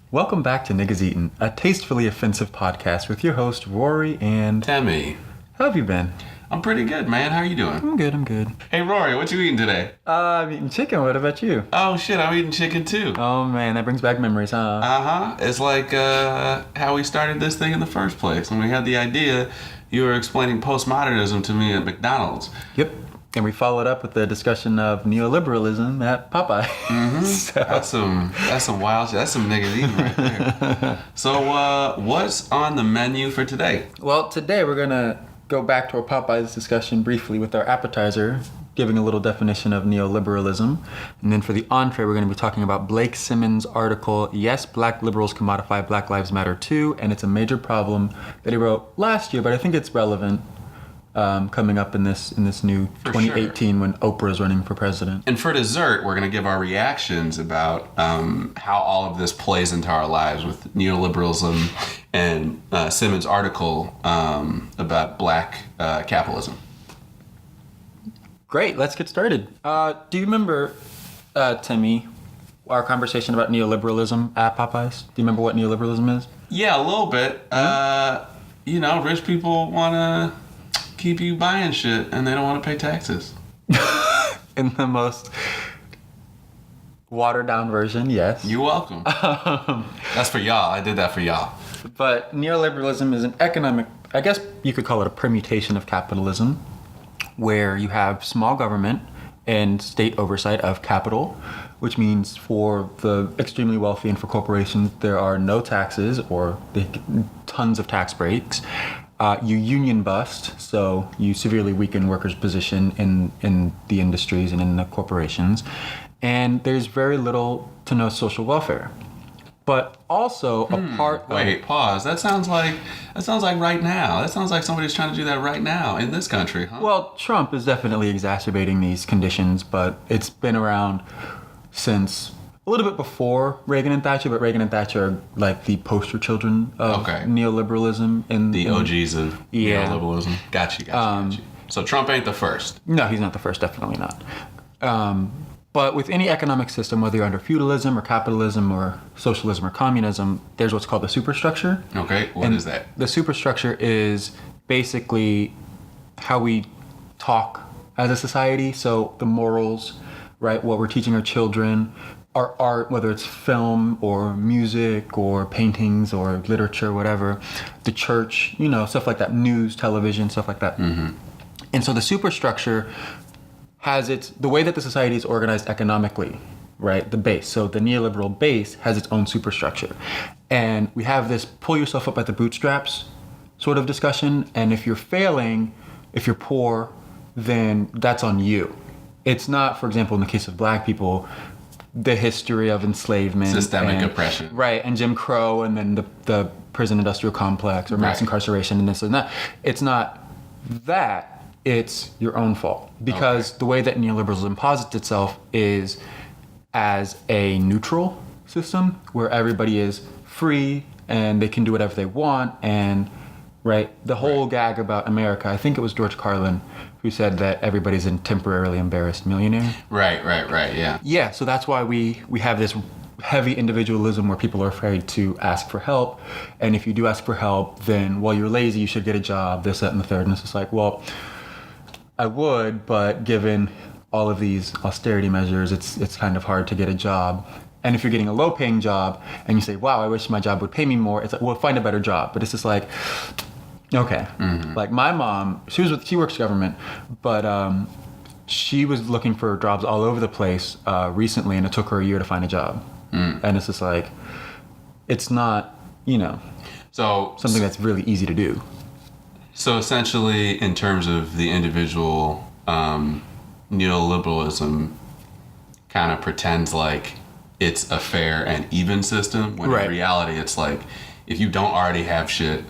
Welcome back to Niggas Eatin, a tastefully offensive podcast with your host, Rory and... Temi. How have you been? I'm pretty good, man. How are you doing? I'm good. Hey, Rory, what you eating today? I'm eating chicken. What about you? Oh, shit, I'm eating chicken, too. Oh, man, that brings back memories, huh? Uh-huh. It's like how we started this thing in the first place. When we had the idea, you were explaining postmodernism to me at McDonald's. Yep. And we followed up with the discussion of neoliberalism at Popeye. Mm-hmm. So. That's some wild shit. That's some niggas eating right there. So, what's on the menu for today? Well, today we're going to go back to our Popeyes discussion briefly with our appetizer, giving a little definition of neoliberalism. And then for the entree, we're going to be talking about Blake Simmons' article, Yes, Black Liberals Can Modify Black Lives Matter Too. And it's a major problem that he wrote last year, but I think it's relevant coming up in this new For 2018 sure. when Oprah is running for president. And for dessert, we're going to give our reactions about how all of this plays into our lives with neoliberalism and Simmons' article about black capitalism. Great, let's get started. Do you remember, Temi, our conversation about neoliberalism at Popeyes? Do you remember what neoliberalism is? Yeah, a little bit. Rich people want to keep you buying shit and they don't want to pay taxes. In the most watered down version, yes. You're welcome. That's for y'all. I did that for y'all. But neoliberalism is an economic, I guess you could call it a permutation of capitalism, where you have small government and state oversight of capital, which means for the extremely wealthy and for corporations, there are no taxes or tons of tax breaks. You union bust, so you severely weaken workers' position in the industries and in the corporations. And there's very little to no social welfare. But also a part of... Wait, pause. That sounds like right now. That sounds like somebody's trying to do that right now in this country, huh? Well, Trump is definitely exacerbating these conditions, but it's been around since a little bit before Reagan and Thatcher, but Reagan and Thatcher are like the poster children of neoliberalism. The OGs of neoliberalism. Got you. So Trump ain't the first. No, he's not the first, definitely not. But with any economic system, whether you're under feudalism or capitalism or socialism or communism, there's what's called the superstructure. Okay, what is that? The superstructure is basically how we talk as a society. So the morals, right, what we're teaching our children, our art, whether it's film or music or paintings or literature, whatever, the church, stuff like that, news, television, stuff like that. Mm-hmm. And so the superstructure has the way that the society is organized economically, right? The base. So the neoliberal base has its own superstructure. And we have this pull yourself up by the bootstraps sort of discussion. And if you're failing, if you're poor, then that's on you. It's not, for example, in the case of black people, the history of enslavement. Systemic oppression. Right. And Jim Crow and then the prison industrial complex or mass incarceration and this and that. It's not that. It's your own fault, because the way that neoliberalism posits itself is as a neutral system where everybody is free and they can do whatever they want. And the whole gag about America, I think it was George Carlin who said that everybody's a temporarily embarrassed millionaire. Right, yeah. Yeah, so that's why we have this heavy individualism where people are afraid to ask for help. And if you do ask for help, then, well, you're lazy, you should get a job, this, that, and the third. And it's just like, well, I would, but given all of these austerity measures, it's kind of hard to get a job. And if you're getting a low-paying job and you say, wow, I wish my job would pay me more, it's like, well, find a better job. But it's just like, okay. Mm-hmm. Like my mom, she works government, but she was looking for jobs all over the place recently, and it took her a year to find a job. And it's just like, it's not, so something that's really easy to do. So essentially, in terms of the individual, neoliberalism kind of pretends like it's a fair and even system, when in reality it's like, if you don't already have shit,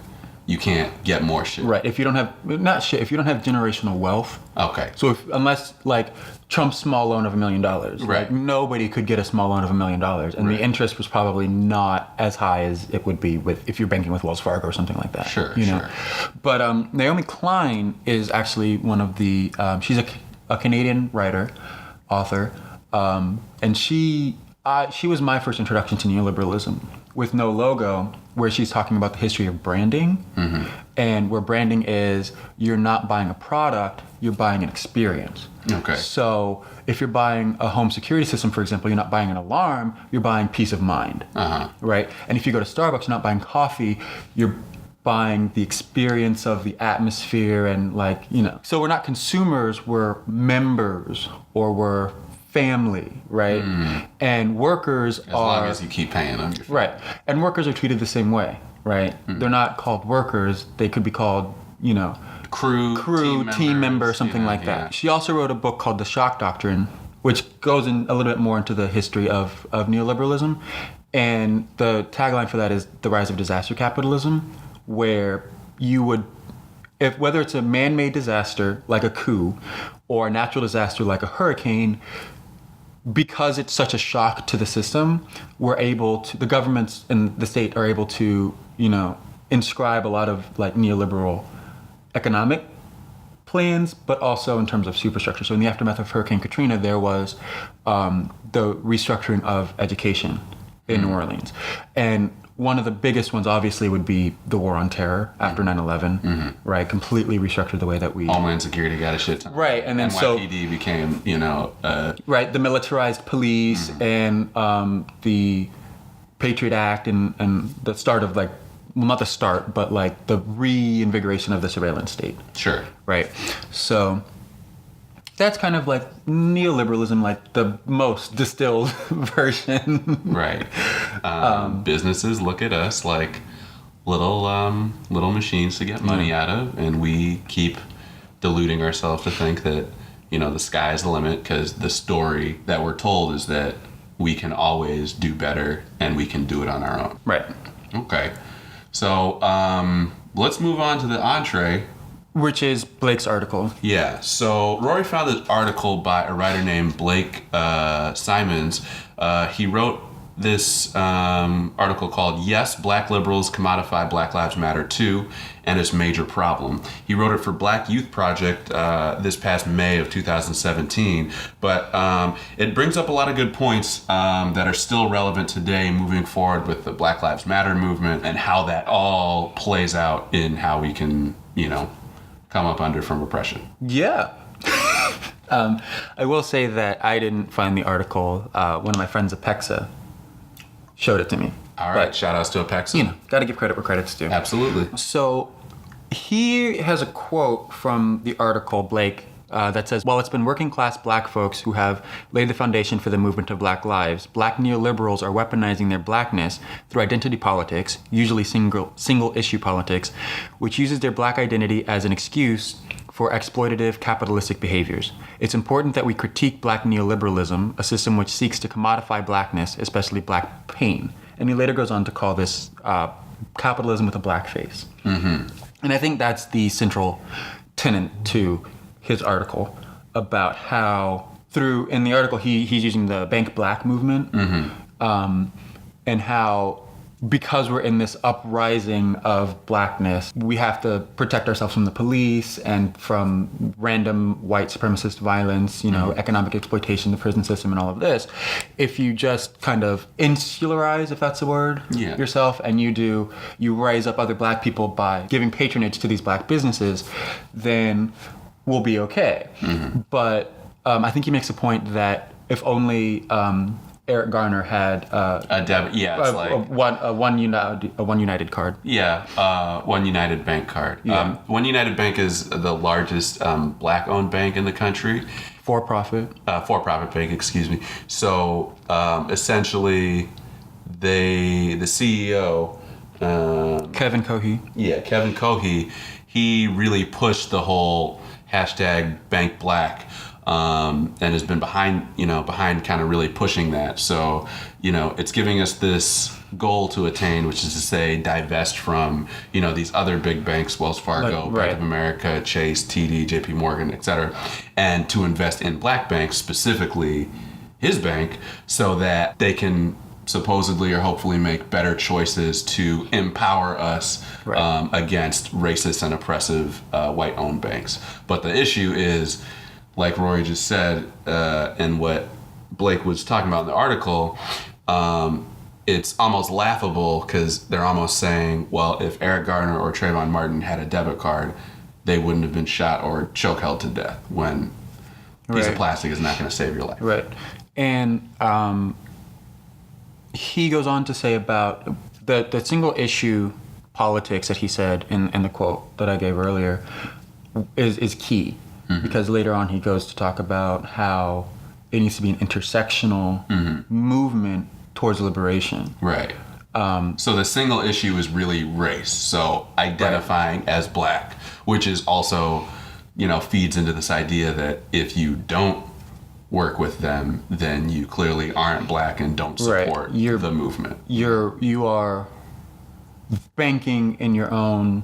you can't get more shit. Right. If you don't have, if you don't have generational wealth. Okay. So unless like Trump's small loan of $1 million, like nobody could get a small loan of $1 million. And the interest was probably not as high as it would be if you're banking with Wells Fargo or something like that. Sure. But Naomi Klein is actually one of the, she's a Canadian writer, author, and she was my first introduction to neoliberalism, with No Logo, where she's talking about the history of branding, and where branding is you're not buying a product, you're buying an experience. Okay. So if you're buying a home security system, for example, you're not buying an alarm, you're buying peace of mind, right? And if you go to Starbucks, you're not buying coffee, you're buying the experience of the atmosphere and like, you know. So we're not consumers, we're members or we're family, right? And workers as long as you keep paying them. Right. And workers are treated the same way, right? They're not called workers. They could be called, you know, crew, team member, something like that. She also wrote a book called The Shock Doctrine, which goes in a little bit more into the history of neoliberalism. And the tagline for that is the rise of disaster capitalism, where you would, whether it's a man-made disaster like a coup or a natural disaster like a hurricane, because it's such a shock to the system, the governments and the state are able to, you know, inscribe a lot of like neoliberal economic plans, but also in terms of superstructure. So in the aftermath of Hurricane Katrina, there was the restructuring of education in New Orleans. And one of the biggest ones obviously would be the war on terror after 9/11, right? Completely restructured the way that we... Homeland Security got a shit ton. Right, and then NYPD became, you know... right, the militarized police and the Patriot Act and the start of like, well, not the start, but like the reinvigoration of the surveillance state. Sure. Right. So that's kind of like neoliberalism, like the most distilled version. Right. Businesses look at us like little machines to get money out of, and we keep deluding ourselves to think that, you know, the sky's the limit, because the story that we're told is that we can always do better and we can do it on our own. Right. Okay. So let's move on to the entree. Which is Blake's article. Yeah. So Rory found this article by a writer named Blake Simons. He wrote this article called "Yes, Black Liberals Commodify Black Lives Matter Too, and Its Major Problem." He wrote it for Black Youth Project this past May of 2017. But it brings up a lot of good points that are still relevant today moving forward with the Black Lives Matter movement and how that all plays out in how we can, you know, come up under from oppression. Yeah. I will say that I didn't find the article. One of my friends, Apexa, showed it to me. All right. Shout outs to Apexa. You know, got to give credit where credit's due. Absolutely. So he has a quote from the article, Blake, that says, "While it's been working class black folks who have laid the foundation for the movement of black lives, black neoliberals are weaponizing their blackness through identity politics, usually single issue politics, which uses their black identity as an excuse for exploitative capitalistic behaviors. It's important that we critique black neoliberalism, a system which seeks to commodify blackness, especially black pain." And he later goes on to call this capitalism with a black face. And I think that's the central tenet to his article about how in the article he's using the Bank Black movement, and how because we're in this uprising of blackness, we have to protect ourselves from the police and from random white supremacist violence, you know, economic exploitation, the prison system, and all of this. If you just kind of insularize, if that's the word, yourself, and you raise up other black people by giving patronage to these black businesses, then we'll be okay. But I think he makes a point that if only Eric Garner had a debit, one United card. One United Bank card. One United Bank is the largest black-owned bank in the country. For-profit bank, excuse me. So essentially, the CEO, Kevin Cohey. Yeah, Kevin Cohey. He really pushed the whole hashtag Bank Black. And has been behind kind of really pushing that. So, you know, it's giving us this goal to attain, which is to say divest from, you know, these other big banks, Wells Fargo, Bank of America, Chase, TD, JP Morgan, et cetera, and to invest in black banks, specifically his bank, so that they can supposedly or hopefully make better choices to empower us against racist and oppressive white-owned banks. But the issue is, like Rory just said, and what Blake was talking about in the article, it's almost laughable because they're almost saying, well, if Eric Garner or Trayvon Martin had a debit card, they wouldn't have been shot or choke held to death, when a piece of plastic is not going to save your life. Right. And he goes on to say about the single issue politics that he said in the quote that I gave earlier is key. Because later on he goes to talk about how it needs to be an intersectional movement towards liberation. Right. So the single issue is really race. So identifying as black, which is also, feeds into this idea that if you don't work with them, then you clearly aren't black and don't support the movement. You are banking in your own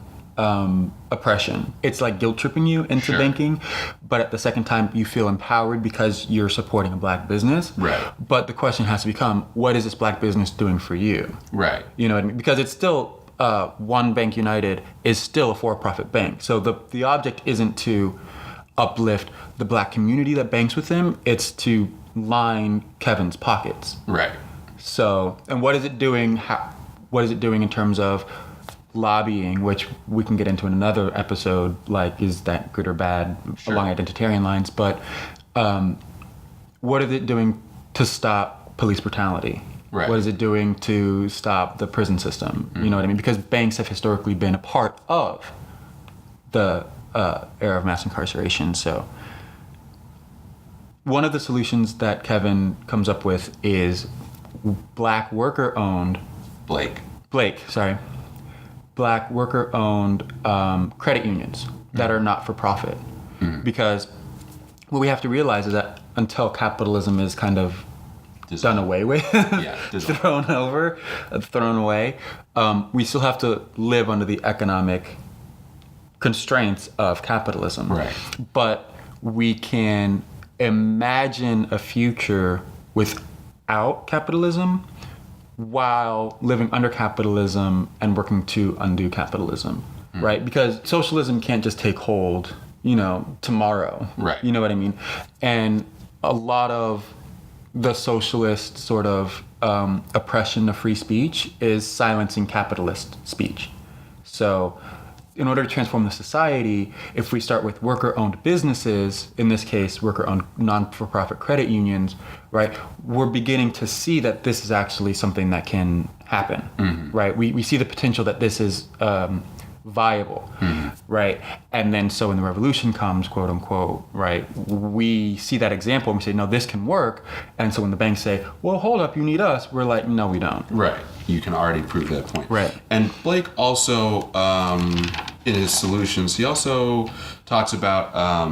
oppression. It's like guilt tripping you into banking, but at the second time you feel empowered because you're supporting a black business. Right. But the question has to become, what is this black business doing for you? Right. You know what I mean? Because it's still One Bank United is still a for-profit bank. So the object isn't to uplift the black community that banks with them. It's to line Kevin's pockets. Right. So, and what is it doing? What is it doing in terms of lobbying, which we can get into in another episode, like is that good or bad along identitarian lines, but what is it doing to stop police brutality? Right. What is it doing to stop the prison system? You know what I mean? Because banks have historically been a part of the era of mass incarceration. So one of the solutions that Kevin comes up with is black worker-owned black worker-owned credit unions that are not for profit. Because what we have to realize is that until capitalism is kind of done away with, thrown away, we still have to live under the economic constraints of capitalism. Right. But we can imagine a future without capitalism while living under capitalism and working to undo capitalism, right? Because socialism can't just take hold, tomorrow. Right. You know what I mean? And a lot of the socialist sort of oppression of free speech is silencing capitalist speech. So in order to transform the society, if we start with worker-owned businesses, in this case, worker-owned non-for-profit credit unions, right, we're beginning to see that this is actually something that can happen, right? We see the potential that this is viable, right? And then so when the revolution comes, quote unquote, right, we see that example and we say, no, this can work. And so when the banks say, well, hold up, you need us, we're like, no, we don't. Right. You can already prove that point. Right. And Blake also, in his solutions, he also talks about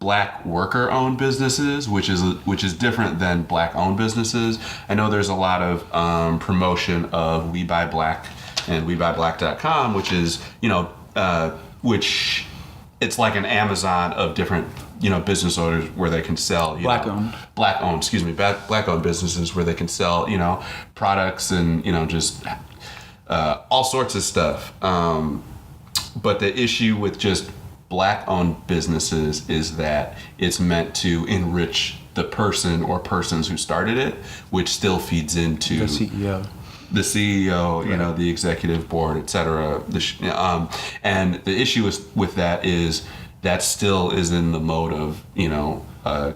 black worker-owned businesses, which is different than black-owned businesses. I know there's a lot of promotion of We Buy Black and WeBuyBlack.com, which is, which it's like an Amazon of different, business owners where they can sell, black-owned businesses where they can sell, products and, just all sorts of stuff. But the issue with just black-owned businesses is that it's meant to enrich the person or persons who started it, which still feeds into the CEO. The CEO, the executive board, et cetera. And the issue with that is that still is in the mode of,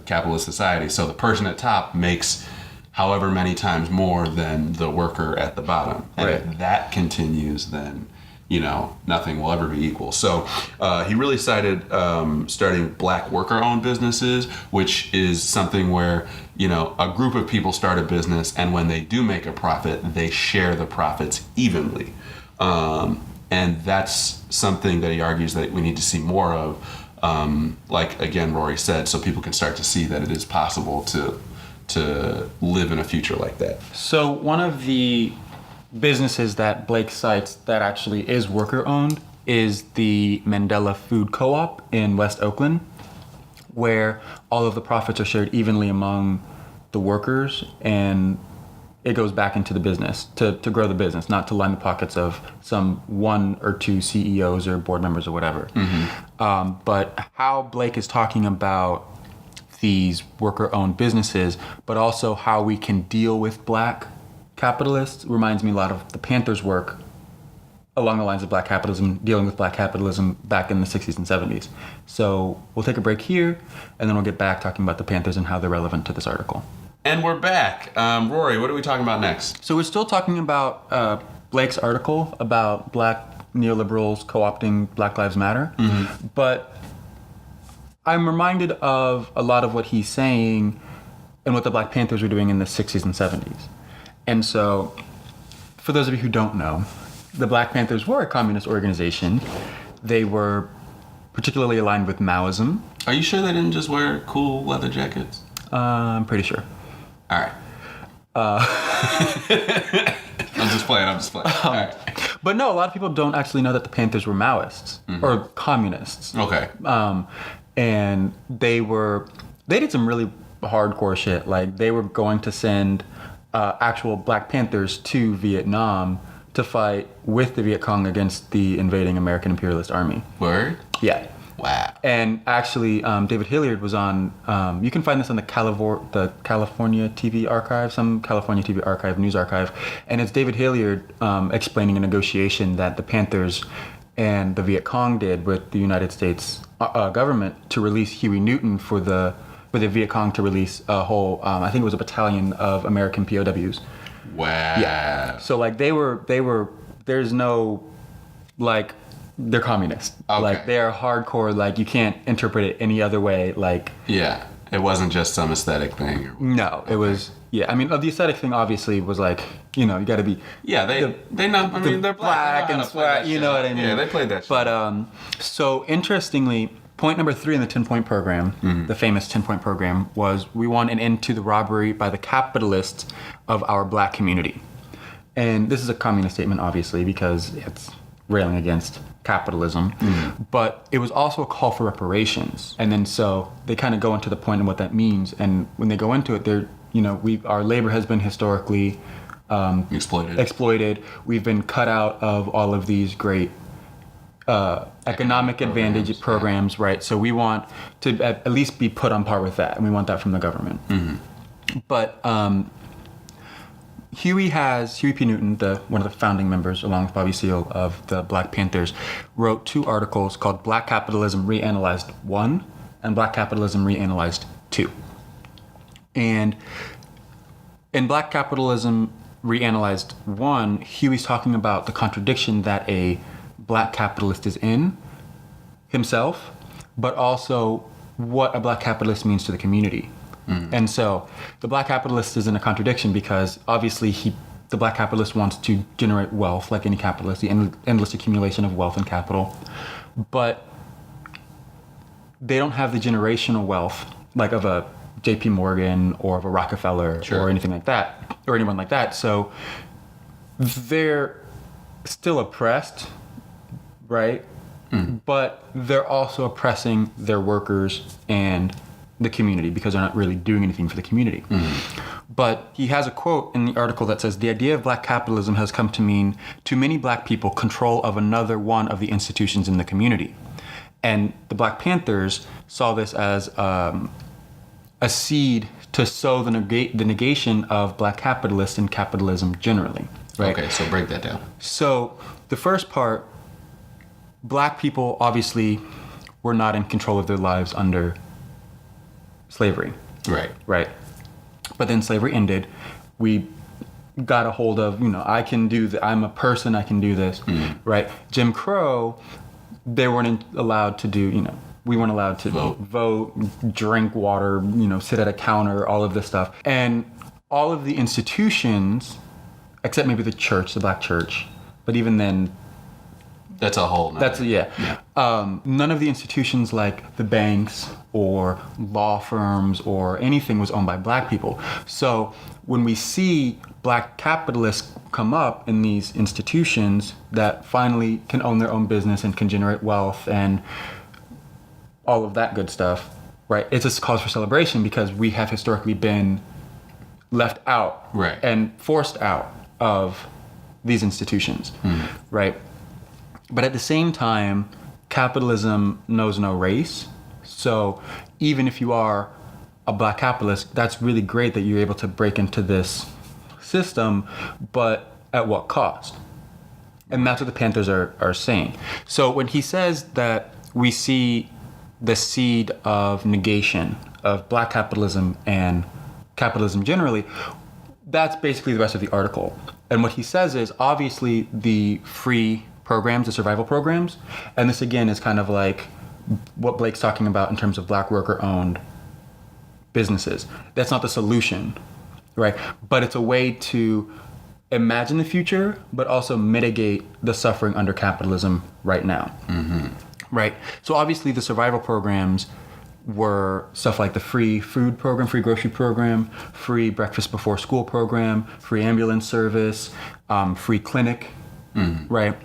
capitalist society. So the person at top makes however many times more than the worker at the bottom. And if that continues, then, nothing will ever be equal. So he really cited starting black worker-owned businesses, which is something where, a group of people start a business, and when they do make a profit, they share the profits evenly. And that's something that he argues that we need to see more of, like, again, Rory said, so people can start to see that it is possible to live in a future like that. So one of the businesses that Blake cites that actually is worker-owned is the Mandela Food Co-op in West Oakland, where all of the profits are shared evenly among the workers, and it goes back into the business to grow the business, not to line the pockets of some one or two CEOs or board members or whatever. But how Blake is talking about these worker-owned businesses, but also how we can deal with black capitalists reminds me a lot of the Panthers' work along the lines of black capitalism, dealing with black capitalism back in the 60s and 70s. So we'll take a break here, and then we'll get back talking about the Panthers and how they're relevant to this article. And we're back. Rory, what are we talking about next? So we're still talking about Blake's article about black neoliberals co-opting Black Lives Matter, but I'm reminded of a lot of what he's saying and what the Black Panthers were doing in the 60s and 70s. And so, for those of you who don't know, the Black Panthers were a communist organization. They were particularly aligned with Maoism. Are you sure they didn't just wear cool leather jackets? I'm pretty sure. All right. I'm just playing. All right. But no, a lot of people don't actually know that the Panthers were Maoists or communists. Okay. And they did some really hardcore shit. Like, they were going to send actual Black Panthers to Vietnam to fight with the Viet Cong against the invading American imperialist army. Word? Yeah. Wow. And actually, David Hilliard was on, you can find this on the California TV archive, some California TV archive, news archive. And it's David Hilliard explaining a negotiation that the Panthers and the Viet Cong did with the United States government to release Huey Newton for the Viet Cong to release a whole, I think it was a battalion of American POWs. Wow. Yeah. So like they were, there's no, like, they're communist. Okay. Like, they are hardcore. Like, you can't interpret it any other way. Like, Yeah. It wasn't just some aesthetic thing. no, it was, yeah. I mean, the aesthetic thing obviously was like, you know, you got to be. Yeah, they're black and swag, you know what I mean? Yeah, they played that shit. But so interestingly, point number 3 in the 10-point program, the famous 10-point program, was we want an end to the robbery by the capitalists of our black community. And this is a communist statement, obviously, because it's railing against capitalism, but it was also a call for reparations. And then so they kind of go into the point of what that means. And when they go into it, they're, you know, our labor has been historically exploited. We've been cut out of all of these great economic advantage programs, right? So we want to at least be put on par with that, and we want that from the government. But Huey P. Newton, one of the founding members, along with Bobby Seale of the Black Panthers, wrote 2 articles called Black Capitalism Reanalyzed 1 and Black Capitalism Reanalyzed 2. And in Black Capitalism Reanalyzed 1, Huey's talking about the contradiction that a black capitalist is in himself, but also what a black capitalist means to the community. And so the black capitalist is in a contradiction because obviously the black capitalist wants to generate wealth like any capitalist, the endless accumulation of wealth and capital, but they don't have the generational wealth like of a JP Morgan or of a Rockefeller or anything like that, or anyone like that. So they're still oppressed, right? But they're also oppressing their workers and the community because they're not really doing anything for the community. But he has a quote in the article that says, "The idea of black capitalism has come to mean to many black people control of another one of the institutions in the community." And the Black Panthers saw this as a seed to sow the negation of black capitalists and capitalism generally. Right? Okay, so break that down. So the first part, black people obviously were not in control of their lives under slavery. Right. But then slavery ended. We got a hold of, I can do that. I'm a person. I can do this. Right. Jim Crow, they weren't allowed to do, we weren't allowed to vote, drink water, sit at a counter, all of this stuff. And all of the institutions, except maybe the church, the black church, but even then, that's a whole nother. None of the institutions like the banks or law firms or anything was owned by black people. So when we see black capitalists come up in these institutions that finally can own their own business and can generate wealth and all of that good stuff, right? It's a cause for celebration because we have historically been left out and forced out of these institutions, right? But at the same time, capitalism knows no race. So even if you are a black capitalist, that's really great that you're able to break into this system, but at what cost? And that's what the Panthers are saying. So when he says that we see the seed of negation of black capitalism and capitalism generally, that's basically the rest of the article. And what he says is obviously the free programs, the survival programs, and this again is kind of like what Blake's talking about in terms of black worker-owned businesses. That's not the solution, right? But it's a way to imagine the future, but also mitigate the suffering under capitalism right now, right? So obviously the survival programs were stuff like the free food program, free grocery program, free breakfast before school program, free ambulance service, free clinic, right?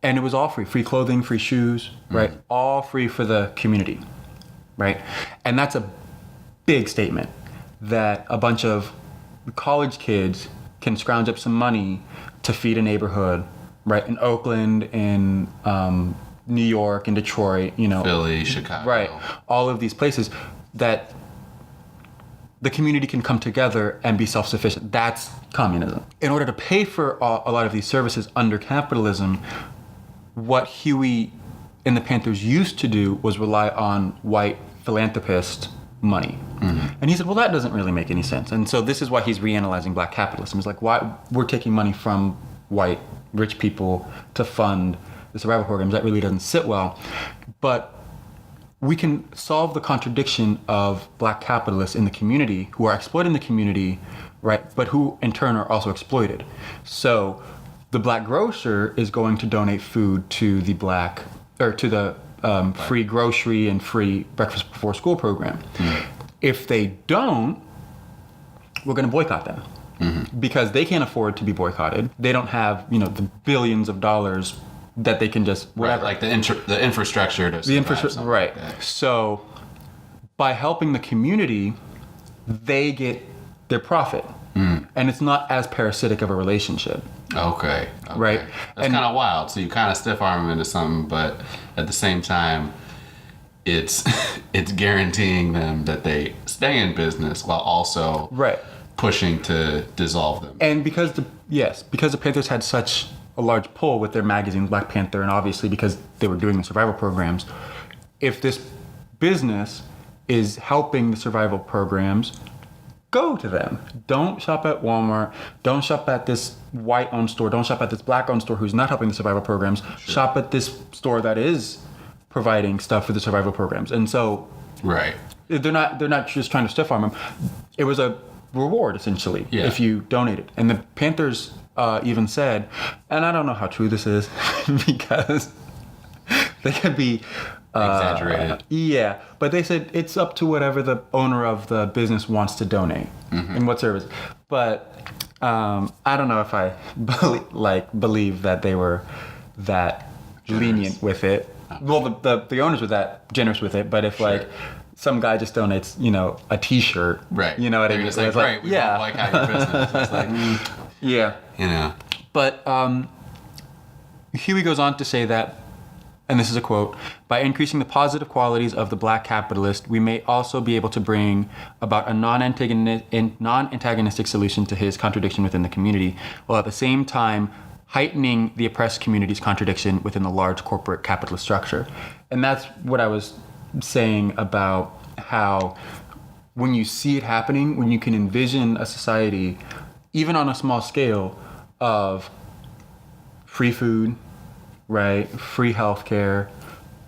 And it was all free. Free clothing, free shoes, right? All free for the community, right? And that's a big statement that a bunch of college kids can scrounge up some money to feed a neighborhood, right? In Oakland, in New York, in Detroit, Philly, Chicago. Right. All of these places that the community can come together and be self-sufficient. That's communism. In order to pay for a lot of these services under capitalism, what Huey and the Panthers used to do was rely on white philanthropist money. And he said, well, that doesn't really make any sense. And so this is why he's reanalyzing black capitalism. It's like, why we're taking money from white rich people to fund the survival programs. That really doesn't sit well. But we can solve the contradiction of black capitalists in the community who are exploiting the community, right? But who in turn are also exploited. So the black grocer is going to donate food to the free grocery and free breakfast before school program. If they don't, we're going to boycott them because they can't afford to be boycotted. They don't have, the billions of dollars that they can just whatever. Right, like the infrastructure to the infrastructure, right? Like so by helping the community, they get their profit, and it's not as parasitic of a relationship. Okay. Right. That's kind of wild. So you kind of stiff arm them into something, but at the same time, it's guaranteeing them that they stay in business while also pushing to dissolve them. And because the Panthers had such a large pull with their magazine, Black Panther, and obviously because they were doing the survival programs, if this business is helping the survival programs, go to them. Don't shop at Walmart. Don't shop at this white-owned store. Don't shop at this black-owned store who's not helping the survival programs. Sure. Shop at this store that is providing stuff for the survival programs. And so, they're not just trying to stiff arm them. It was a reward essentially if you donated. And the Panthers even said, and I don't know how true this is because they could be exaggerated. But they said it's up to whatever the owner of the business wants to donate and what service. But I don't know if I believe that they were that lenient with it. Well, the owners were that generous with it. But if some guy just donates, a T-shirt, right? You know what I mean? It's like, great, we don't like how your business. It's like, But Huey goes on to say that, and this is a quote, by increasing the positive qualities of the black capitalist, we may also be able to bring about a non-antagonistic solution to his contradiction within the community, while at the same time heightening the oppressed community's contradiction within the large corporate capitalist structure. And that's what I was saying about how when you see it happening, when you can envision a society, even on a small scale, of free food, right? Free healthcare,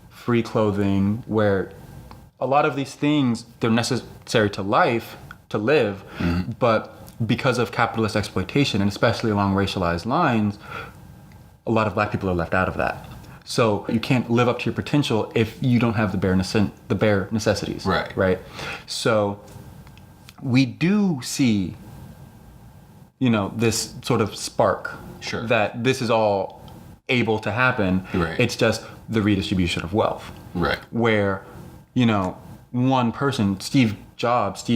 free clothing, where a lot of these things, they're necessary to life, to live, but because of capitalist exploitation, and especially along racialized lines, a lot of black people are left out of that. So you can't live up to your potential if you don't have the bare necessities. Right. So we do see, this sort of spark that this is all able to happen. Right. It's just the redistribution of wealth. Right. Where, one person, Steve Jobs,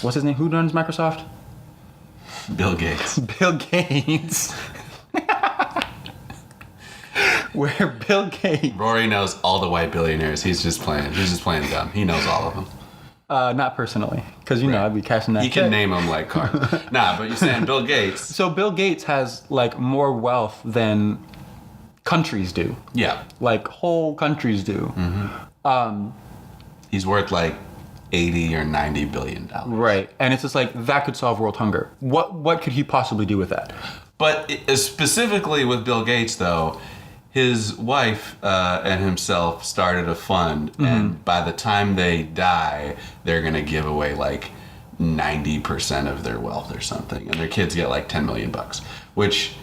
what's his name? Who runs Microsoft? Bill Gates. Bill Gates. Where Bill Gates. Rory knows all the white billionaires. He's just playing dumb. He knows all of them. Not personally, because you know I'd be cashing that. You can name them like cars. Nah, but you're saying Bill Gates. So Bill Gates has like more wealth than countries do. Yeah. Like whole countries do. He's worth like 80 or 90 billion dollars. Right. And it's just like that could solve world hunger. What could he possibly do with that? But specifically with Bill Gates, though, his wife and himself started a fund, and by the time they die, they're going to give away like 90% of their wealth or something, and their kids get like $10 million, which,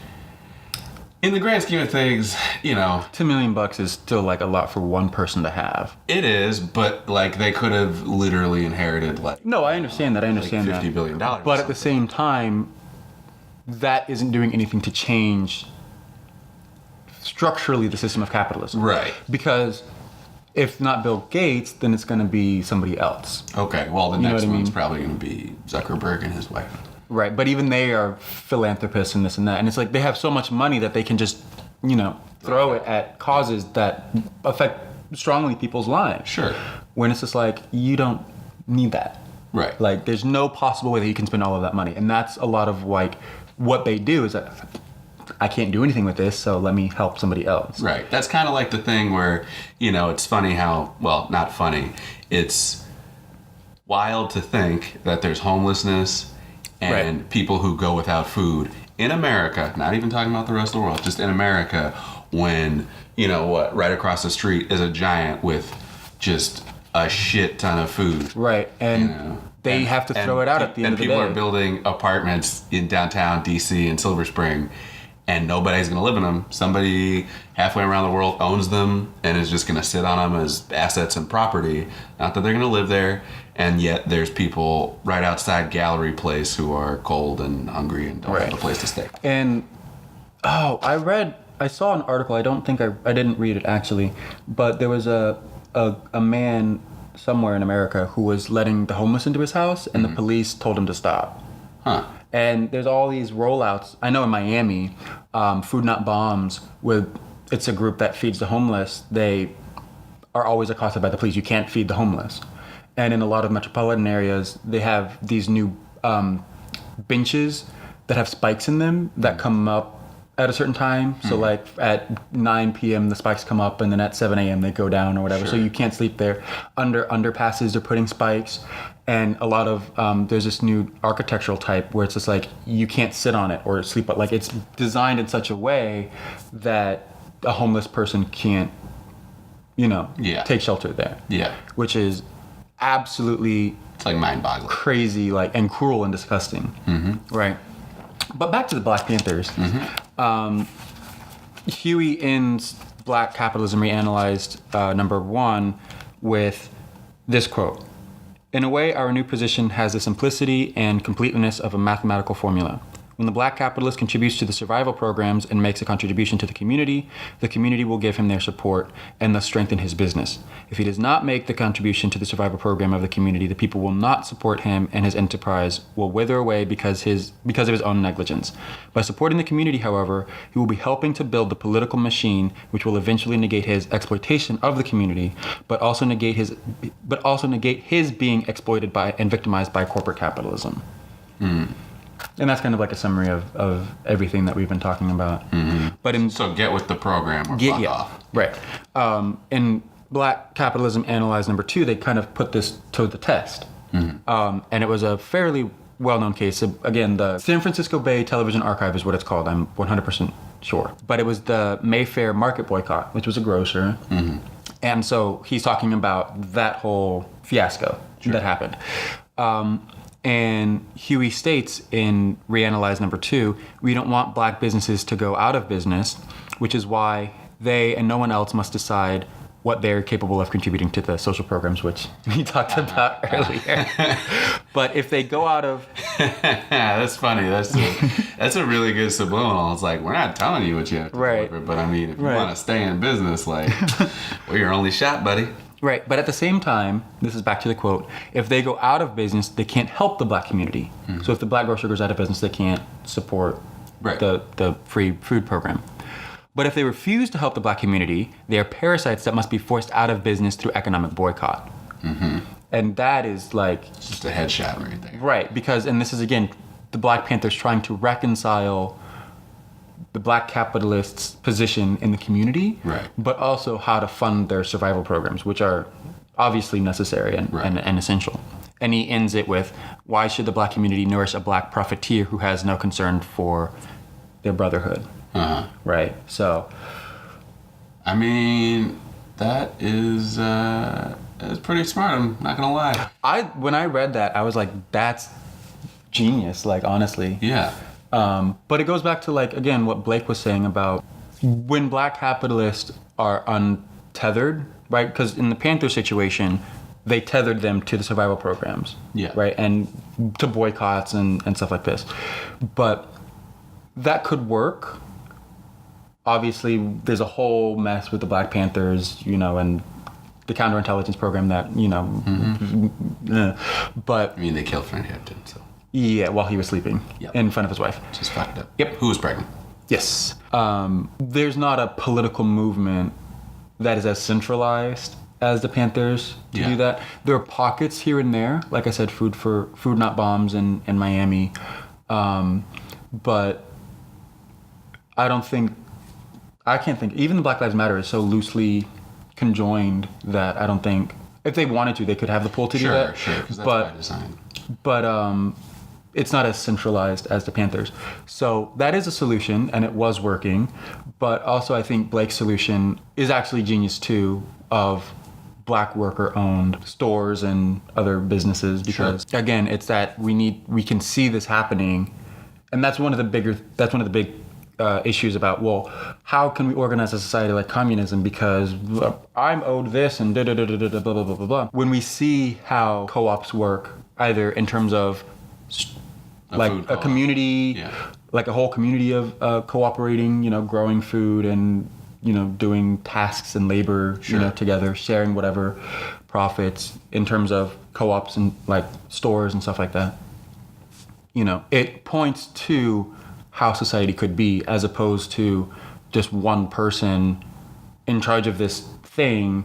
in the grand scheme of things, you know, $10 million is still like a lot for one person to have. it is. But like they could have literally inherited like No, I understand that. I understand $50 that. billion. But at the same time, that isn't doing anything to change structurally the system of capitalism. Right. Because if not Bill Gates, then it's going to be somebody else. Okay. Well, the You know next what I one's mean? probably going to be Zuckerberg and his wife. Right. But even they are philanthropists and this and that. And it's like they have so much money that they can just, you know, throw it at causes that affect strongly people's lives. Sure. When it's just like, you don't need that. Right. Like, there's no possible way that you can spend all of that money. And that's a lot of like what they do is that I can't do anything with this, so let me help somebody else. Right. That's kind of like the thing where, you know, it's funny how, well, not funny. It's wild to think that there's homelessness and people who go without food in America, not even talking about the rest of the world, just in America, when, you know what, right across the street is a giant with just a shit ton of food. Right. And You know? they have to throw it out at the end of the day. And people are building apartments in downtown DC and Silver Spring, and nobody's going to live in them. Somebody halfway around the world owns them and is just going to sit on them as assets and property. Not that they're going to live there, and yet there's people right outside Gallery Place who are cold and hungry and don't have a place to stay. And I saw an article. I don't think I didn't read it actually, but there was a man somewhere in America who was letting the homeless into his house, and the police told him to stop. Huh. And there's all these rollouts. I know in Miami, Food Not Bombs, it's a group that feeds the homeless. They are always accosted by the police. You can't feed the homeless. And in a lot of metropolitan areas, they have these new benches that have spikes in them that come up at a certain time. So like at 9 p.m. the spikes come up, and then at 7 a.m. they go down or whatever. So you can't sleep there. Under underpasses they're putting spikes, and a lot of there's this new architectural type where it's just like you can't sit on it or sleep. Like it's designed in such a way that a homeless person can't, take shelter there. Yeah. Which is absolutely It's like mind-boggling. crazy, like, and cruel and disgusting. Right. But back to the Black Panthers. Huey ends Black Capitalism Reanalyzed #1 with this quote: "In a way, our new position has the simplicity and completeness of a mathematical formula. When the Black capitalist contributes to the survival programs and makes a contribution to the community will give him their support and thus strengthen his business. If he does not make the contribution to the survival program of the community, the people will not support him, and his enterprise will wither away because of his own negligence. By supporting the community, however, he will be helping to build the political machine which will eventually negate his exploitation of the community, but also negate his being exploited by and victimized by corporate capitalism." And that's kind of like a summary of everything that we've been talking about. But So get with the program or fuck off. Right. In Black Capitalism Analyzed #2, they kind of put this to the test. And it was a fairly well-known case. So, again, the San Francisco Bay Television Archive is what it's called. I'm 100% sure. But it was the Mayfair market boycott, which was a grocer. And so he's talking about that whole fiasco that happened. And Huey states in Reanalyze #2, "We don't want Black businesses to go out of business, which is why they and no one else must decide what they're capable of contributing to the social programs," which we talked about earlier. But if they go out of... That's funny. That's a really good subliminal. It's like, we're not telling you what you have to deliver, but I mean, if you want to stay in business, like, well, you're only shot, buddy. Right, but at the same time, this is back to the quote, if they go out of business, they can't help the Black community. So if the Black grocer goes out of business, they can't support the free food program. But if they refuse to help the Black community, they are parasites that must be forced out of business through economic boycott. And that is like... It's just a headshot right there. Right, because, and this is, again, the Black Panthers trying to reconcile the Black capitalists' position in the community, right, but also how to fund their survival programs, which are obviously necessary and essential. And he ends it with, why should the Black community nourish a Black profiteer who has no concern for their brotherhood? Uh-huh. Right, so... I mean, that is pretty smart, I'm not gonna lie. When I read that, I was like, that's genius, like, honestly. Yeah. But it goes back to, like, again, what Blake was saying about when Black capitalists are untethered, right? Because in the Panther situation, they tethered them to the survival programs, yeah, right? And to boycotts and stuff like this. But that could work. Obviously, there's a whole mess with the Black Panthers, you know, and the counterintelligence program that, you know, but... I mean, they killed Frank Hampton, so... Yeah, while he was sleeping in front of his wife. Just fucked up. Yep. Who was pregnant? Yes. There's not a political movement that is as centralized as the Panthers to do that. There are pockets here and there, like I said, Food Not Bombs in Miami, but I can't think, even the Black Lives Matter is so loosely conjoined that I don't think, if they wanted to, they could have the pull to do that. Sure, because that's by design. But it's not as centralized as the Panthers. So that is a solution, and it was working. But also I think Blake's solution is actually genius too, of Black worker-owned stores and other businesses, because again, it's that we can see this happening, and that's one of the big issues about, well, how can we organize a society like communism, because I'm owed this and blah, blah, blah, blah, blah. When we see how co-ops work, either in terms of like a community, like a whole community of cooperating, you know, growing food and, you know, doing tasks and labor, you know, together, sharing whatever profits, in terms of co-ops and like stores and stuff like that. You know, it points to how society could be, as opposed to just one person in charge of this thing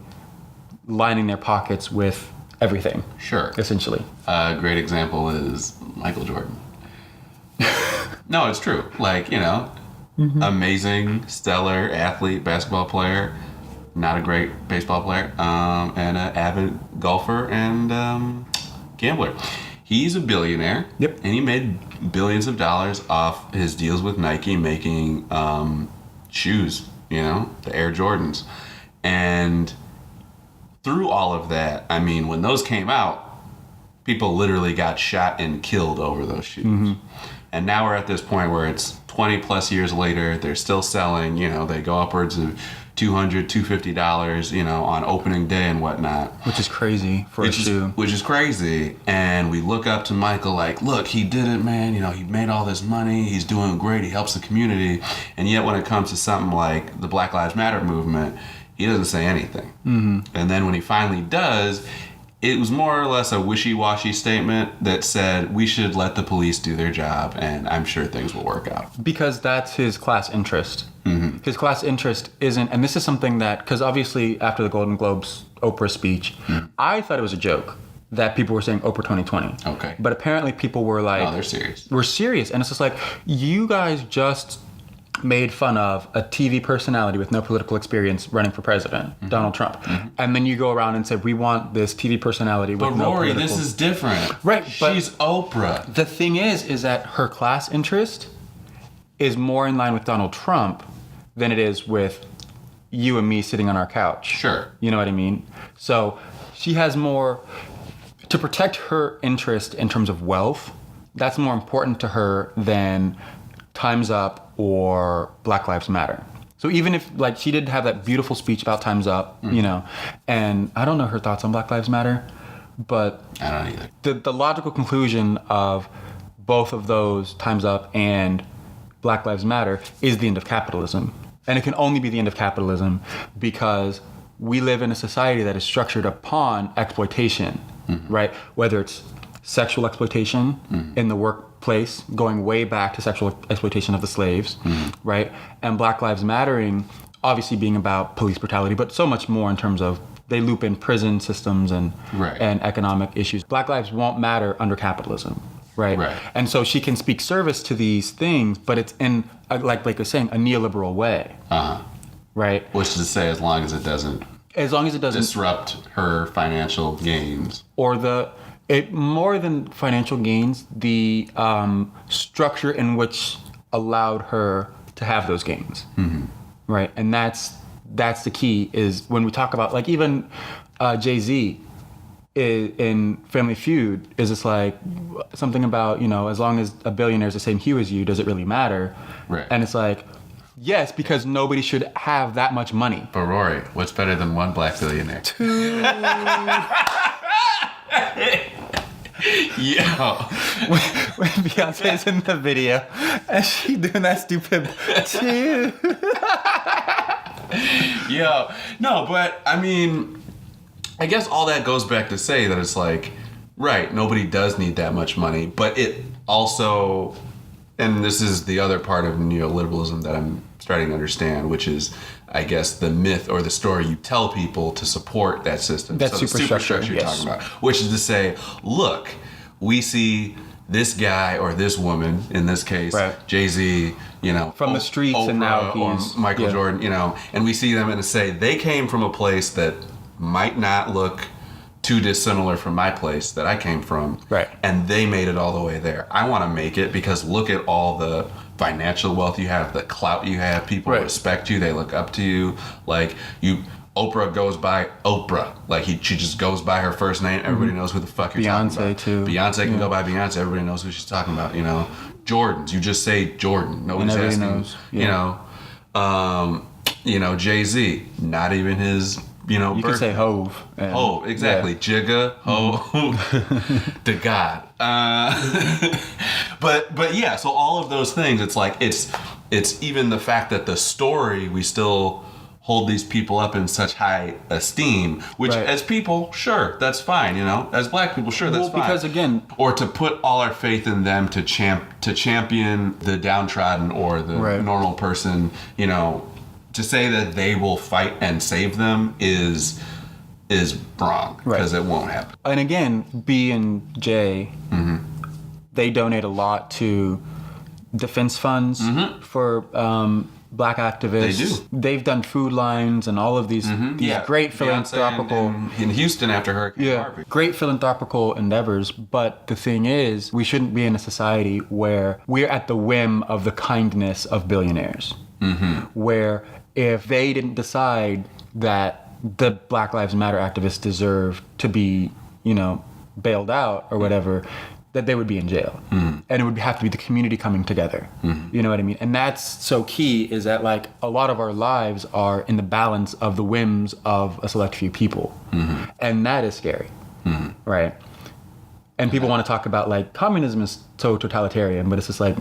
lining their pockets with everything. Sure. Essentially. A great example is Michael Jordan. No, it's true. Like, you know, amazing, stellar athlete, basketball player, not a great baseball player, and an avid golfer and gambler. He's a billionaire. Yep. And he made billions of dollars off his deals with Nike making shoes, you know, the Air Jordans. And through all of that, I mean, when those came out, people literally got shot and killed over those shoes. And now we're at this point where it's 20 plus years later, they're still selling, you know, they go upwards of $200, $250, you know, on opening day and whatnot. Which is crazy for a shoe. Which is crazy. And we look up to Michael like, look, he did it, man. You know, he made all this money. He's doing great. He helps the community. And yet when it comes to something like the Black Lives Matter movement, he doesn't say anything. And then when he finally does, it was more or less a wishy-washy statement that said, we should let the police do their job, and I'm sure things will work out. Because that's his class interest. His class interest isn't, and this is something that, because obviously after the Golden Globes Oprah speech, I thought it was a joke that people were saying Oprah 2020. Okay. But apparently people were like... Oh, they're serious. We're serious. And it's just like, you guys just made fun of a TV personality with no political experience running for president, Donald Trump. And then you go around and say, we want this TV personality with no Rory, political... this is different. Right, but she's Oprah. The thing is that her class interest is more in line with Donald Trump than it is with you and me sitting on our couch. Sure. You know what I mean? So she has more... To protect her interest in terms of wealth, that's more important to her than Time's Up or Black Lives Matter. So even if, like, she did have that beautiful speech about Time's Up, you know, and I don't know her thoughts on Black Lives Matter, but I don't either. The logical conclusion of both of those, Time's Up and Black Lives Matter, is the end of capitalism. And it can only be the end of capitalism because we live in a society that is structured upon exploitation, right? Whether it's sexual exploitation in the workplace, going way back to sexual exploitation of the slaves, right? And Black Lives Mattering, obviously being about police brutality, but so much more in terms of they loop in prison systems and Right. and economic issues. Black lives won't matter under capitalism, right? Right. And so she can speak service to these things, but it's in like you're saying, a neoliberal way, right? Which is to say, as long as it doesn't As long as it doesn't disrupt her financial gains. or more than financial gains, the structure in which allowed her to have those gains, right? And that's the key. Is when we talk about like even Jay-Z in Family Feud is just like something about, as long as a billionaire is the same hue as you, does it really matter? Right. And it's like, yes, because nobody should have that much money. But Rory, what's better than one black billionaire? Two. Yo. When Beyonce's in the video and she doing that stupid two. Yo. No, but I mean, I guess all that goes back to say that it's like, right, nobody does need that much money, but it also, and this is the other part of neoliberalism that I'm starting to understand, which is, I guess, the myth or the story you tell people to support that system. That so superstructure, the superstructure you're yes. talking about, which is to say, look, we see this guy or this woman, in this case, right. Jay-Z, from the streets, Oprah, and now or he's Michael Jordan, and we see them and say they came from a place that might not look too dissimilar from my place that I came from, right? And they made it all the way there. I want to make it because look at all the financial wealth you have, the clout you have. People respect you. They look up to you. Like Oprah goes by Oprah. Like she just goes by her first name. Everybody knows who the fuck you're talking about. Beyonce too. Beyonce can go by Beyonce. Everybody knows who she's talking about. Jordans. You just say Jordan. Nobody's asking. Knows. Jay-Z. Not even his. You can say Hove. Hove, exactly. Jigga, Hove, to God. But yeah, so all of those things, it's like, it's even the fact that the story, we still hold these people up in such high esteem, which as people, sure, that's fine, as black people, sure, that's fine. Because again, or to put all our faith in them to champion the downtrodden or the normal person, to say that they will fight and save them is wrong, because it won't happen. And again, B and J, they donate a lot to defense funds for black activists. They do. They've done food lines and all of these great philanthropical in Houston after Hurricane Harvey. Great philanthropical endeavors. But the thing is, we shouldn't be in a society where we're at the whim of the kindness of billionaires. Where if they didn't decide that the Black Lives Matter activists deserve to be, bailed out or whatever, that they would be in jail. And it would have to be the community coming together. You know what I mean? And that's so key, is that like a lot of our lives are in the balance of the whims of a select few people. And that is scary, right? And people want to talk about like communism is so totalitarian, but it's just like,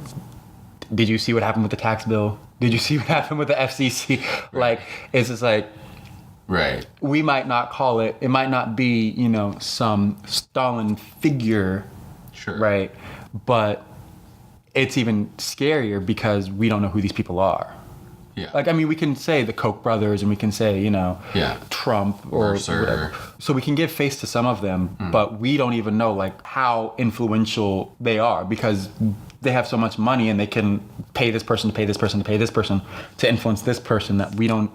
did you see what happened with the tax bill? Did you see what happened with the FCC? Like, it's just like, we might not call it might not be, some Stalin figure, right? But it's even scarier because we don't know who these people are. Like, I mean, we can say the Koch brothers and we can say, Trump or whatever. So we can give face to some of them, but we don't even know like how influential they are, because they have so much money and they can pay this person to pay this person to pay this person to influence this person that we don't.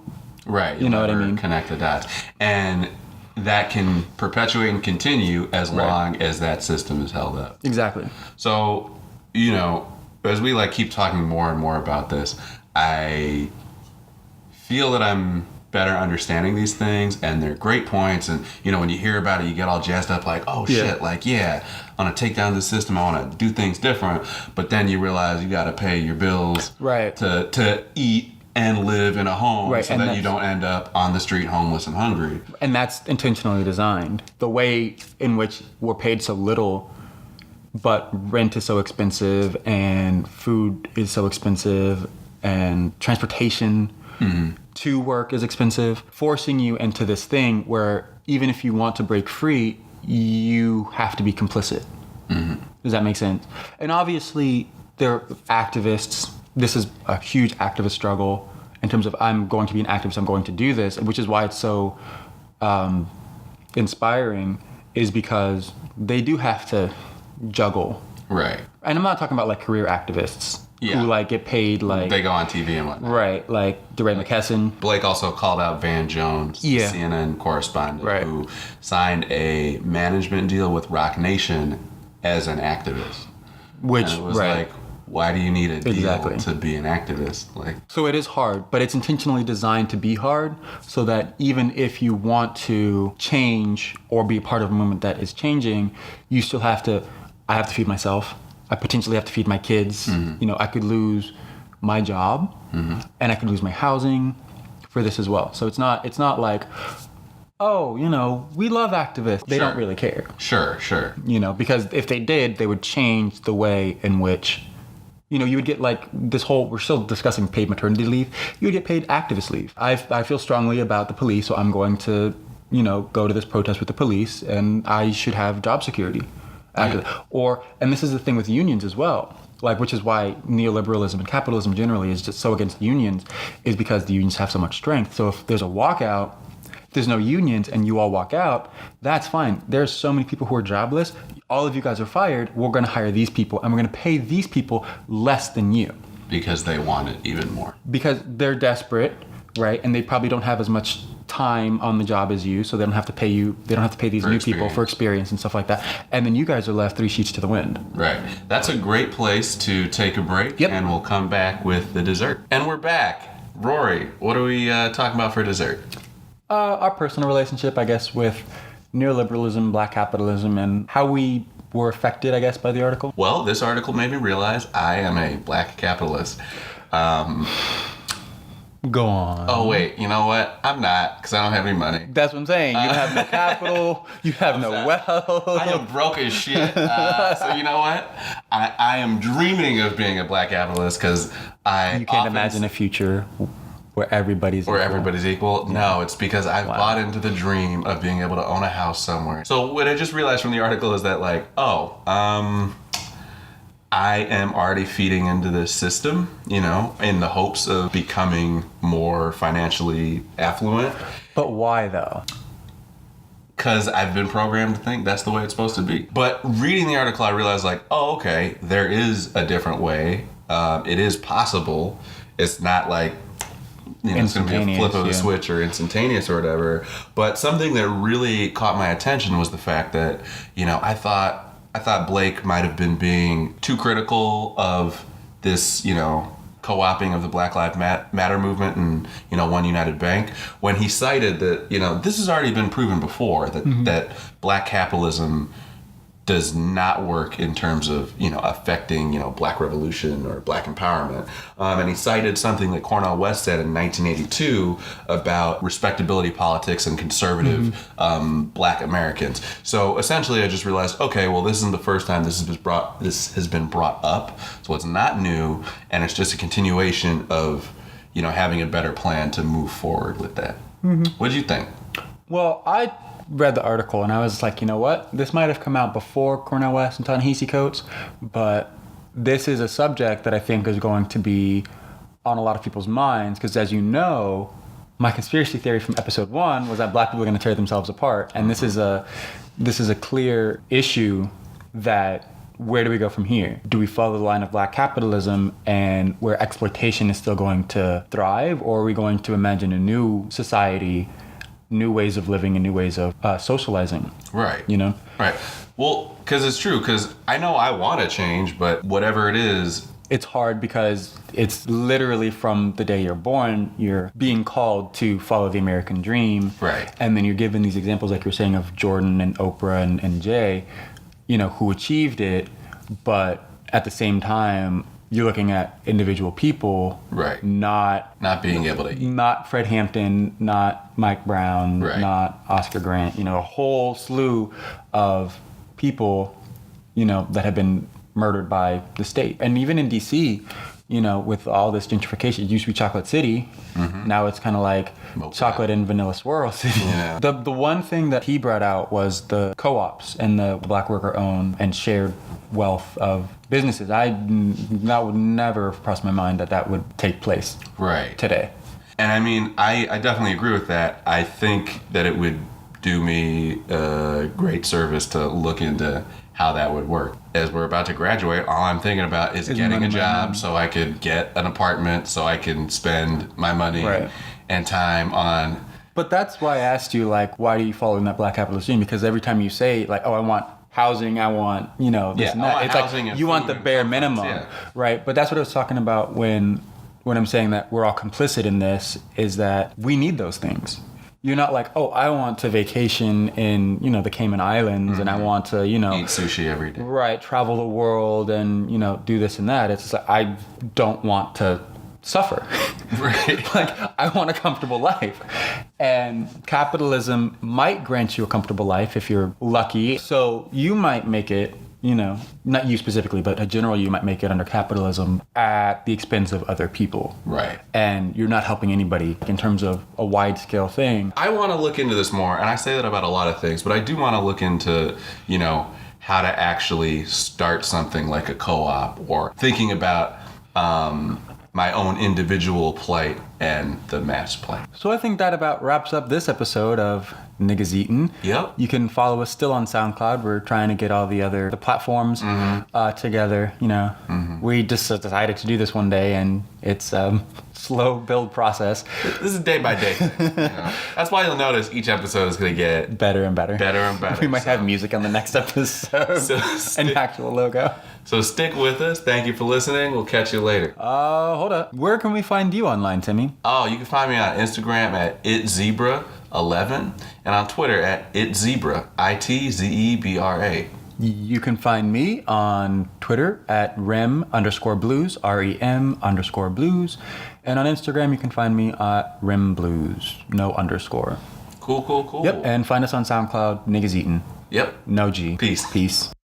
You know what I mean? Connect the dots. And that can perpetuate and continue as long as that system is held up. Exactly. So, as we like keep talking more and more about this, I feel that I'm better understanding these things, and they're great points. And, when you hear about it, you get all jazzed up like, oh shit, like, I want to take down the system. I want to do things different. But then you realize you got to pay your bills to eat and live in a home, so that you don't end up on the street homeless and hungry. And that's intentionally designed. The way in which we're paid so little, but rent is so expensive and food is so expensive and transportation to work is expensive, forcing you into this thing where even if you want to break free, you have to be complicit. Does that make sense? And obviously, there are activists. This is a huge activist struggle in terms of, I'm going to be an activist, I'm going to do this, which is why it's so inspiring is because they do have to juggle. Right. And I'm not talking about like career activists Yeah. who like get paid like They go on TV and whatnot. right, like DeRay McKesson. Blake also called out Van Jones, the Yeah. CNN correspondent, Right. who signed a management deal with Rock Nation as an activist. Which And it was right. like, why do you need a deal Exactly. to be an activist? Like, So it is hard, but it's intentionally designed to be hard so that even if you want to change or be a part of a movement that is changing, you still have to, I have to feed myself. I potentially have to feed my kids. You know, I could lose my job and I could lose my housing for this as well. So it's not like, oh, you know, we love activists. They Sure. don't really care, sure. you know, because if they did, they would change the way in which, you know, you would get like this whole, we're still discussing paid maternity leave. You would get paid activist leave. I feel strongly about the police, so I'm going to, you know, go to this protest with the police and I should have job security. Or, and this is the thing with unions as well, like, which is why neoliberalism and capitalism generally is just so against unions, is because the unions have so much strength. So if there's a walkout, there's no unions and you all walk out, that's fine. There's so many people who are jobless. All of you guys are fired. We're going to hire these people and we're going to pay these people less than you. Because they want it even more. Because they're desperate, right? And they probably don't have as much time on the job as you, so they don't have to pay you. They don't have to pay these For new experience. people for experience and stuff like that. And then you guys are left three sheets to the wind. Right. That's a great place to take a break. Yep. And we'll come back with the dessert. And we're back. Rory, what are we talking about for dessert? Our personal relationship, I guess, with neoliberalism, black capitalism, and how we were affected, I guess, by the article. Well, this article made me realize I am a black capitalist. Go on. Oh, wait, you know what? I'm not, because I don't have any money. That's what I'm saying. You have no capital. You have no wealth. I am broke as shit. So you know what? I am dreaming of being a black capitalist because You can't imagine a future where everybody's where equal. everybody's equal. No, it's because I've bought into the dream of being able to own a house somewhere. So what I just realized from the article is that like, I am already feeding into this system, you know, in the hopes of becoming more financially affluent. But why though? Because I've been programmed to think that's the way it's supposed to be. But reading the article, I realized like, oh, okay, there is a different way. It is possible. It's not like, you know, it's going to be a flip of a switch or instantaneous or whatever. But something that really caught my attention was the fact that, you know, I thought Blake might have been being too critical of this, you know, co-opting of the Black Lives Matter movement and, you know, One United Bank, when he cited that, you know, this has already been proven before, that that black capitalism does not work in terms of, you know, affecting, you know, black revolution or black empowerment. And he cited something that Cornel West said in 1982 about respectability politics and conservative black Americans. So essentially I just realized, okay, well, this isn't the first time this has been brought up. So it's not new, and it's just a continuation of, you know, having a better plan to move forward with that. What did you think? Well, I read the article and I was like, you know what? This might have come out before Cornel West and Ta-Nehisi Coates, but this is a subject that I think is going to be on a lot of people's minds because, as you know, my conspiracy theory from episode 1 was that black people are going to tear themselves apart, and this is a clear issue that where do we go from here? Do we follow the line of black capitalism and where exploitation is still going to thrive, or are we going to imagine a new society, new ways of living and new ways of socializing? Right. You know? Right. Well, because it's true, because I know I want to change, but whatever it is, it's hard because it's literally from the day you're born, you're being called to follow the American dream. Right. And then you're given these examples like you're saying of Jordan and Oprah and Jay, you know, who achieved it, but at the same time, you're looking at individual people, right? Not being able to eat. Not Fred Hampton, not Mike Brown, right. Not Oscar Grant. You know, a whole slew of people, you know, that have been murdered by the state. And even in D.C., you know, with all this gentrification, it used to be Chocolate City. Now it's kind of like Chocolate and Vanilla Swirl City. Yeah. The one thing that he brought out was the co-ops and the black worker owned and shared wealth of businesses. That would never have crossed my mind that would take place right today. And I mean, I definitely agree with that. I think that it would do me a great service to look into how that would work. As we're about to graduate, all I'm thinking about is getting a job so I could get an apartment, so I can spend my money and time on. But that's why I asked you, like, why do you follow in that black capitalist dream? Because every time you say, like, oh, I want housing, I want, you know, this and that. It's like you want the bare minimum, right? But that's what I was talking about when I'm saying that we're all complicit in this, is that we need those things. You're not like, oh, I want to vacation in, you know, the Cayman Islands and I want to, you know, eat sushi every day. Right, travel the world and, you know, do this and that. It's just like, I don't want to suffer. Right. Like, I want a comfortable life. And capitalism might grant you a comfortable life if you're lucky. So you might make it, you know, not you specifically, but in general, you might make it under capitalism at the expense of other people. Right. And you're not helping anybody in terms of a wide scale thing. I want to look into this more, and I say that about a lot of things, but I do want to look into, you know, how to actually start something like a co-op, or thinking about my own individual plight and the mass plight. So I think that about wraps up this episode of Niggas Eatin. Yep. You can follow us still on SoundCloud. We're trying to get all the platforms together. You know, we just decided to do this one day, and it's slow build process. This is day by day. You know? That's why you'll notice each episode is going to get better and better. Better and better. We might have music on the next episode. An actual logo. So stick with us. Thank you for listening. We'll catch you later. Hold up. Where can we find you online, Temi? Oh, you can find me on Instagram at itzebra11 and on Twitter at itzebra, itzebra. You can find me on Twitter at rem_blues, rem_blues. And on Instagram, you can find me at remblues, no underscore. Cool. Yep, and find us on SoundCloud, Niggas Eatin. Yep. No G. Peace.